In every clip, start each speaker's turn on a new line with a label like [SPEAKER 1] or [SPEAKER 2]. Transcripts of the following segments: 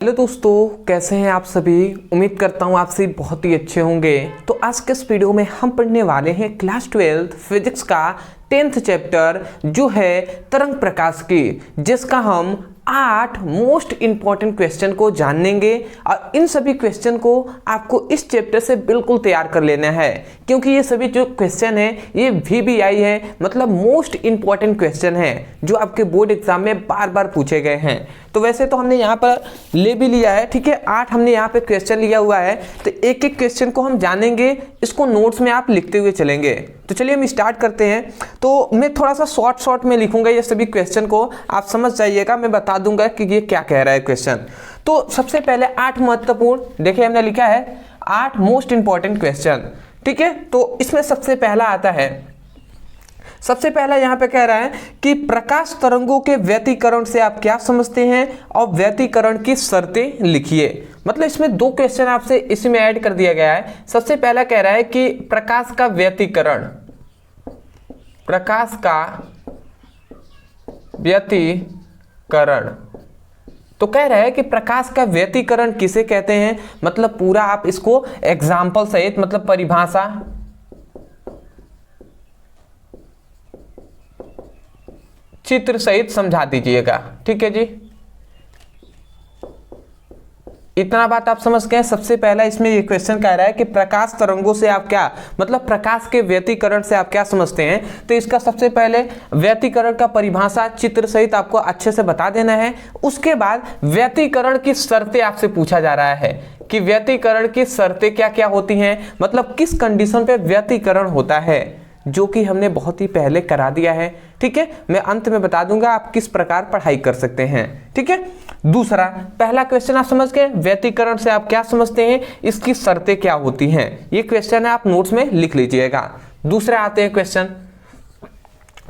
[SPEAKER 1] Hello दोस्तों, कैसे हैं आप सभी। उम्मीद करता हूँ आप सभी बहुत ही अच्छे होंगे। तो आज के इस वीडियो में हम पढ़ने वाले हैं क्लास 12 फिजिक्स का 10th चैप्टर जो है तरंग प्रकाश की, जिसका हम 8 मोस्ट इंपॉर्टेंट क्वेश्चन को जानेंगे। और इन सभी क्वेश्चन को आपको इस चैप्टर से बिल्कुल तैयार कर लेना है, क्योंकि ये सभी जो क्वेश्चन है ये VBI है, मतलब मोस्ट इंपॉर्टेंट क्वेश्चन है जो आपके बोर्ड एग्जाम में बार बार पूछे गए हैं। तो वैसे तो हमने यहाँ पर ले भी लिया है, ठीक है, 8 हमने यहाँ पे क्वेश्चन लिया हुआ है। तो एक एक क्वेश्चन को हम जानेंगे, इसको नोट्स में आप लिखते हुए चलेंगे। तो चलिए हम स्टार्ट करते हैं। तो मैं थोड़ा सा शॉर्ट में लिखूंगा ये सभी क्वेश्चन को, आप समझ जाइएगा। मैं बता दूंगा कि ये क्या कह रहा है क्वेश्चन। तो सबसे पहले 8 महत्वपूर्ण, देखिए हमने लिखा है 8 मोस्ट इंपॉर्टेंट क्वेश्चन, ठीक है। तो इसमें सबसे पहला आता है, सबसे पहला यहाँ पे कह रहा है कि प्रकाश तरंगों के व्यतिकरण से आप क्या समझते हैं और व्यतिकरण की शर्तें लिखिए। मतलब इसमें 2 क्वेश्चन आपसे इसमें ऐड कर दिया गया है। सबसे पहला कह रहा है कि प्रकाश का व्यतिकरण, प्रकाश का व्यतिकरण। तो कह रहा है कि प्रकाश का व्यतिकरण किसे कहते हैं। मतलब पूरा आप इसको एग्जाम्पल सहित, मतलब परिभाषा चित्र सहित समझा दीजिएगा, ठीक है जी। इतना बात आप समझ गए। सबसे पहला इसमें ये क्वेश्चन कह रहा है कि प्रकाश तरंगों से आप क्या, मतलब प्रकाश के व्यतिकरण से आप क्या समझते हैं। तो इसका सबसे पहले व्यतिकरण का परिभाषा चित्र सहित आपको अच्छे से बता देना है। उसके बाद व्यतिकरण की शर्तें आपसे पूछा जा रहा है कि व्यतिकरण की शर्तें क्या क्या होती हैं, मतलब किस कंडीशन पे व्यतिकरण होता है, जो कि हमने बहुत ही पहले करा दिया है, ठीक है। मैं अंत में बता दूंगा आप किस प्रकार पढ़ाई कर सकते हैं, ठीक है। दूसरा, पहला क्वेश्चन आप समझ गए, व्यतिकरण से आप क्या समझते हैं, इसकी शर्तें क्या होती हैं। ये क्वेश्चन है, आप नोट्स में लिख लीजिएगा। दूसरा आते हैं क्वेश्चन,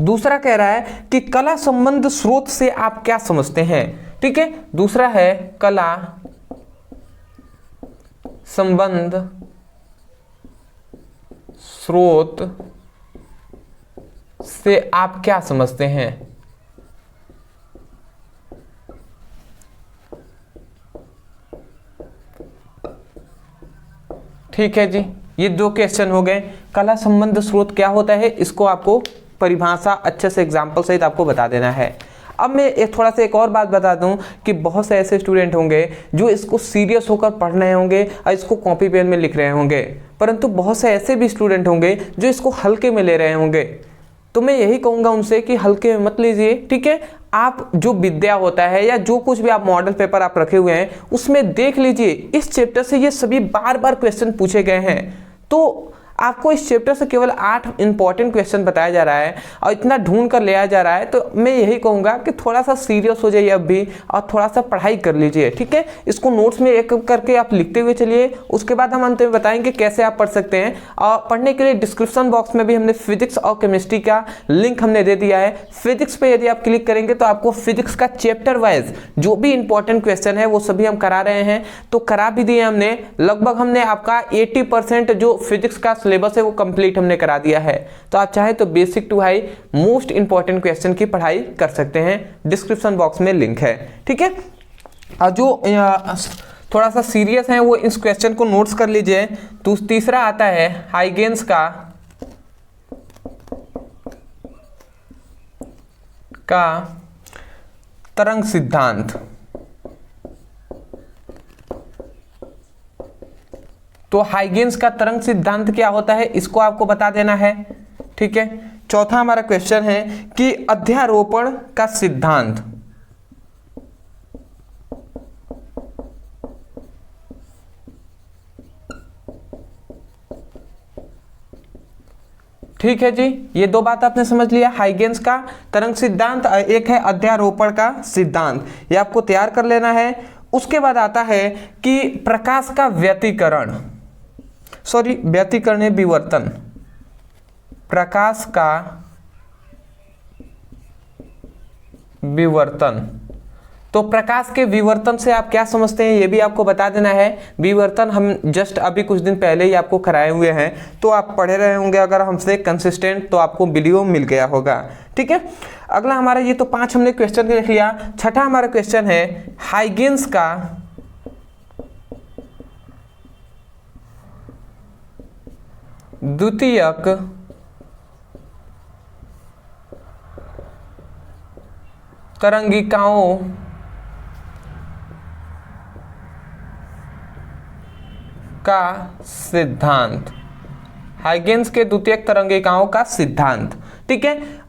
[SPEAKER 1] दूसरा कह रहा है कि कला संबंध स्रोत से आप क्या समझते हैं, ठीक है। दूसरा है कला संबंध स्रोत से आप क्या समझते हैं। ठीक है जी, ये 2 क्वेश्चन हो गए। कला संबंध स्रोत क्या होता है, इसको आपको परिभाषा अच्छे से एग्जाम्पल सहित आपको बता देना है। अब मैं थोड़ा सा एक और बात बता दूं कि बहुत से ऐसे स्टूडेंट होंगे जो इसको सीरियस होकर पढ़ रहे होंगे और इसको कॉपी पेन में लिख रहे होंगे, परंतु बहुत से ऐसे भी स्टूडेंट होंगे जो इसको हल्के में ले रहे होंगे। तो मैं यही कहूँगा उनसे कि हल्के में मत लीजिए, ठीक है। आप जो विद्या होता है या जो कुछ भी आप मॉडल पेपर आप रखे हुए हैं उसमें देख लीजिए, इस चैप्टर से ये सभी बार बार क्वेश्चन पूछे गए हैं। तो आपको इस चैप्टर से केवल 8 इंपॉर्टेंट क्वेश्चन बताया जा रहा है और इतना ढूंढ कर ले आया जा रहा है। तो मैं यही कहूँगा कि थोड़ा सा सीरियस हो जाइए अब भी और थोड़ा सा पढ़ाई कर लीजिए, ठीक है। इसको नोट्स में एक करके आप लिखते हुए चलिए। उसके बाद हम अंत में बताएंगे कैसे आप पढ़ सकते हैं। और पढ़ने के लिए डिस्क्रिप्शन बॉक्स में भी हमने फिजिक्स और केमिस्ट्री का लिंक हमने दे दिया है। फिजिक्स पे यदि आप क्लिक करेंगे तो आपको फिजिक्स का चैप्टर वाइज जो भी इंपॉर्टेंट क्वेश्चन है वो सभी हम करा रहे हैं। तो करा भी दिए हमने, लगभग हमने आपका 80% जो फिजिक्स का सिलेबस है वो कंप्लीट हमने करा दिया है। तो आप चाहे तो basic to high most important question की पढ़ाई कर सकते हैं, डिस्क्रिप्शन बॉक्स में लिंक है, ठीक है। और जो थोड़ा सा सीरियस है वो इस क्वेश्चन को नोट्स कर लीजिए। तो तीसरा आता है हाइगेन्स का तरंग सिद्धांत। तो हाइगेन्स का तरंग सिद्धांत क्या होता है, इसको आपको बता देना है, ठीक है। चौथा हमारा क्वेश्चन है कि अध्यारोपण का सिद्धांत। ठीक है जी, ये 2 बात आपने समझ लिया, हाइगेन्स का तरंग सिद्धांत, एक है अध्यारोपण का सिद्धांत, ये आपको तैयार कर लेना है। उसके बाद आता है कि प्रकाश का व्यतिकरण, व्यतिकरण है विवर्तन, प्रकाश का विवर्तन। तो प्रकाश के विवर्तन से आप क्या समझते हैं ये भी आपको बता देना है। विवर्तन हम जस्ट अभी कुछ दिन पहले ही आपको कराए हुए हैं, तो आप पढ़े रहे होंगे अगर हमसे कंसिस्टेंट, तो आपको वीडियो मिल गया होगा। ठीक है, अगला हमारा ये तो 5 हमने क्वेश्चन लिख लिया। छठा हमारा क्वेश्चन है हाइगेन्स का द्वितीयक तरंगिकाओं का सिद्धांत, हाइगेंस के द्वितीयक तरंगिकाओं का सिद्धांत। ठीक है,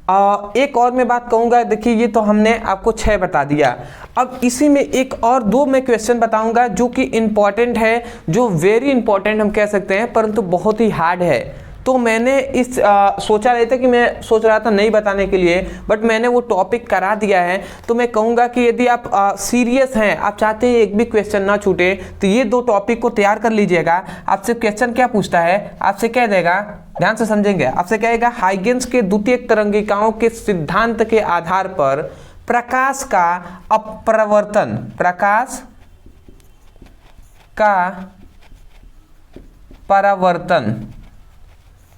[SPEAKER 1] एक और मैं बात कहूंगा, देखिए ये तो हमने आपको 6 बता दिया। अब इसी में एक और 2 मैं क्वेश्चन बताऊंगा जो कि इंपॉर्टेंट है, जो वेरी इंपॉर्टेंट हम कह सकते हैं, परंतु बहुत ही हार्ड है। तो मैंने इस सोचा रहे थे कि मैं सोच रहा था नहीं बताने के लिए, बट मैंने वो टॉपिक करा दिया है। तो मैं कहूँगा कि यदि आप सीरियस हैं, आप चाहते हैं एक भी क्वेश्चन ना छूटे, तो ये 2 टॉपिक को तैयार कर लीजिएगा। आपसे क्वेश्चन क्या पूछता है, आपसे कह देगा, ध्यान से समझेंगे, आपसे कहेगा हाइगेंस के द्वितीयक तरंगिकाओं के सिद्धांत के आधार पर प्रकाश का अपवर्तन, प्रकाश का परावर्तन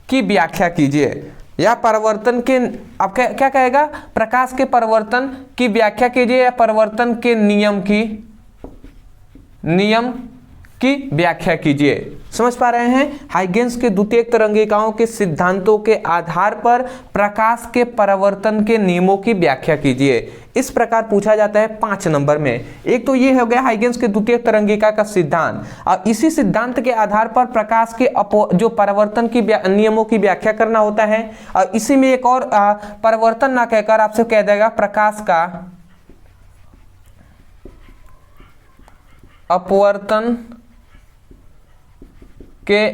[SPEAKER 1] की व्याख्या कीजिए। या परावर्तन के, आप क्या कहेगा, प्रकाश के परावर्तन की व्याख्या कीजिए, या परावर्तन के नियम की व्याख्या कीजिए। समझ पा रहे हैं? हाइगेंस के द्वितीयक तरंगिकाओं के सिद्धांतों के आधार पर प्रकाश के परावर्तन के नियमों की व्याख्या कीजिए। इस प्रकार पूछा जाता है 5 नंबर में। एक तो ये हो गया हाइगेंस के द्वितीयक तरंगिका का सिद्धांत, और इसी सिद्धांत के आधार पर प्रकाश के जो परावर्तन की नियमों की व्याख्या करना होता है। और इसी में एक और परावर्तन ना कहकर आपसे कह देगा प्रकाश का अपवर्तन के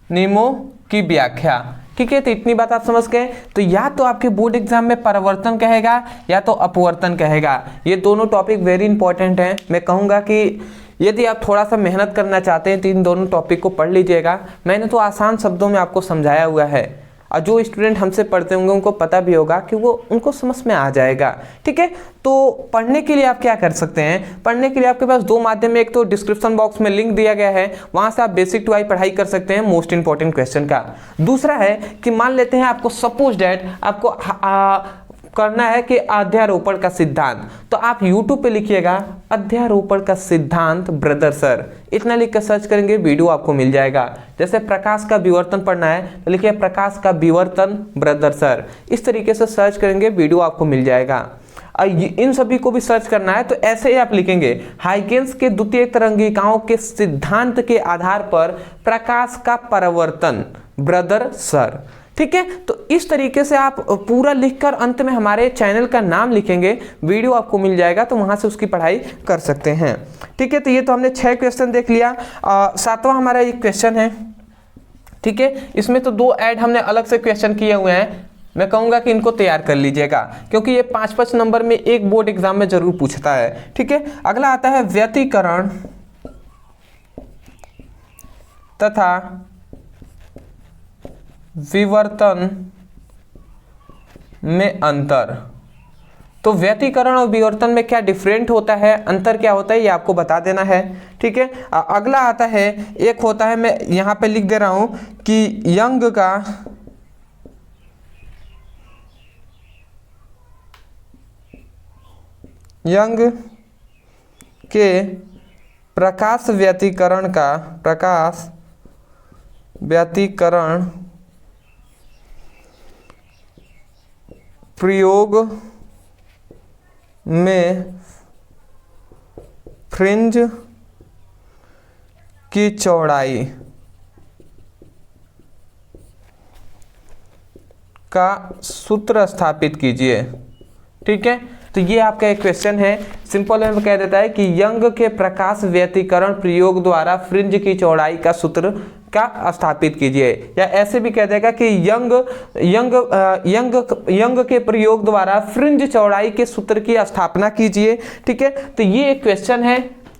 [SPEAKER 1] नियमों की व्याख्या। ठीक है, तो इतनी बात आप समझ गए। तो या तो आपके बोर्ड एग्जाम में परावर्तन कहेगा या तो अपवर्तन कहेगा। ये दोनों टॉपिक वेरी इंपॉर्टेंट हैं। मैं कहूँगा कि यदि आप थोड़ा सा मेहनत करना चाहते हैं तो इन दोनों टॉपिक को पढ़ लीजिएगा। मैंने तो आसान शब्दों में आपको समझाया हुआ है, और जो स्टूडेंट हमसे पढ़ते होंगे उनको पता भी होगा कि वो उनको समझ में आ जाएगा। ठीक है, तो पढ़ने के लिए आप क्या कर सकते हैं, पढ़ने के लिए आपके पास 2 माध्यम है। एक तो डिस्क्रिप्शन बॉक्स में लिंक दिया गया है, वहां से आप बेसिक टू हाई पढ़ाई कर सकते हैं मोस्ट इंपॉर्टेंट क्वेश्चन का। दूसरा है कि मान लेते हैं आपको सपोज डैट आपको करना है कि अध्यारोपण का सिद्धांत, तो आप YouTube पे लिखिएगा अध्यारोपण का सिद्धांत ब्रदर सर, इतना लिख कर सर्च करेंगे वीडियो आपको मिल जाएगा। जैसे प्रकाश का विवर्तन पढ़ना है तो लिखिए प्रकाश का विवर्तन ब्रदर सर, इस तरीके से सर्च करेंगे वीडियो आपको मिल जाएगा। इन सभी को भी सर्च करना है तो ऐसे ही आप लिखेंगे हाइगेंस के द्वितीयक तरंगिकाओं के सिद्धांत के आधार पर प्रकाश का परावर्तन ब्रदर सर। ठीक है, तो इस तरीके से आप पूरा लिखकर अंत में हमारे चैनल का नाम लिखेंगे, वीडियो आपको मिल जाएगा, तो वहां से उसकी पढ़ाई कर सकते हैं। ठीक है, तो ये तो हमने 6 क्वेश्चन देख लिया। 7वां हमारा एक क्वेश्चन है। ठीक है, इसमें तो 2 ऐड हमने अलग से क्वेश्चन किए हुए हैं। मैं कहूंगा कि इनको तैयार कर लीजिएगा, क्योंकि ये 5-5 नंबर में एक बोर्ड एग्जाम में जरूर पूछता है। ठीक है, अगला आता है व्यतिकरण तथा विवर्तन में अंतर। तो व्यतिकरण और विवर्तन में क्या डिफरेंट होता है, अंतर क्या होता है, ये आपको बता देना है। ठीक है, अगला आता है, एक होता है, मैं यहां पे लिख दे रहा हूं कि यंग के प्रकाश व्यतिकरण प्रयोग में फ्रिंज की चौड़ाई का सूत्र स्थापित कीजिए। ठीक है, तो ये आपका एक क्वेश्चन है। सिंपल में कह देता है कि यंग के प्रकाश व्यतिकरण प्रयोग द्वारा फ्रिंज की चौड़ाई का सूत्र का स्थापित कीजिए, या ऐसे भी कह देगा कि यंग के प्रयोग द्वारा फ्रिंज चौड़ाई के सूत्र की स्थापना कीजिए। ठीक है, तो ये एक क्वेश्चन है।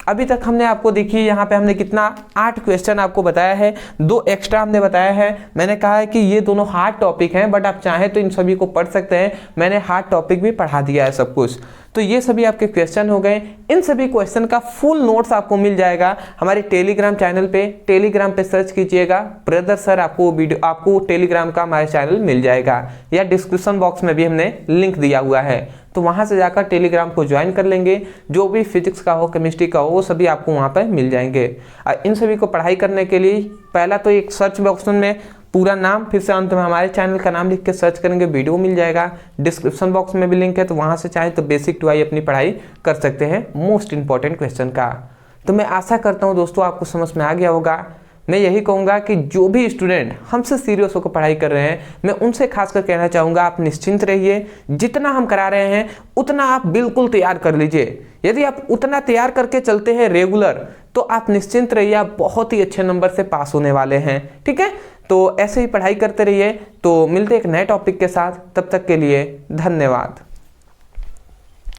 [SPEAKER 1] अभी तक हमने आपको देखिए यहाँ पे हमने कितना 8 क्वेश्चन आपको बताया है, 2 एक्स्ट्रा हमने बताया है। मैंने कहा है कि ये दोनों हार्ड टॉपिक हैं, बट आप चाहें तो इन सभी को पढ़ सकते हैं। मैंने हार्ड टॉपिक भी पढ़ा दिया है सब कुछ। तो ये सभी आपके क्वेश्चन हो गए। इन सभी क्वेश्चन का फुल नोट्स आपको मिल जाएगा हमारे टेलीग्राम चैनल पे। टेलीग्राम पे सर्च कीजिएगा ब्रदर सर, आपको वीडियो, आपको टेलीग्राम का हमारे चैनल मिल जाएगा, या डिस्क्रिप्शन बॉक्स में भी हमने लिंक दिया हुआ है, तो वहां से जाकर टेलीग्राम को ज्वाइन कर लेंगे। जो भी फिजिक्स का हो, केमिस्ट्री का हो, वो सभी आपको वहां पर मिल जाएंगे। और इन सभी को पढ़ाई करने के लिए पहला तो एक सर्च बॉक्स में पूरा नाम, फिर से अंत में हमारे चैनल का नाम लिख के सर्च करेंगे, वीडियो मिल जाएगा। डिस्क्रिप्शन बॉक्स में भी लिंक है, तो वहां से चाहे तो बेसिक टू हाई अपनी पढ़ाई कर सकते हैं मोस्ट इंपॉर्टेंट क्वेश्चन का। तो मैं आशा करता हूं दोस्तों आपको समझ में आ गया होगा। मैं यही कहूँगा कि जो भी स्टूडेंट हमसे सीरियस होकर पढ़ाई कर रहे हैं, मैं उनसे खासकर कहना चाहूँगा आप निश्चिंत रहिए। जितना हम करा रहे हैं उतना आप बिल्कुल तैयार कर लीजिए। यदि आप उतना तैयार करके चलते हैं रेगुलर, तो आप निश्चिंत रहिए, आप बहुत ही अच्छे नंबर से पास होने वाले हैं। ठीक है, तो ऐसे ही पढ़ाई करते रहिए। तो मिलते एक नए टॉपिक के साथ, तब तक के लिए धन्यवाद।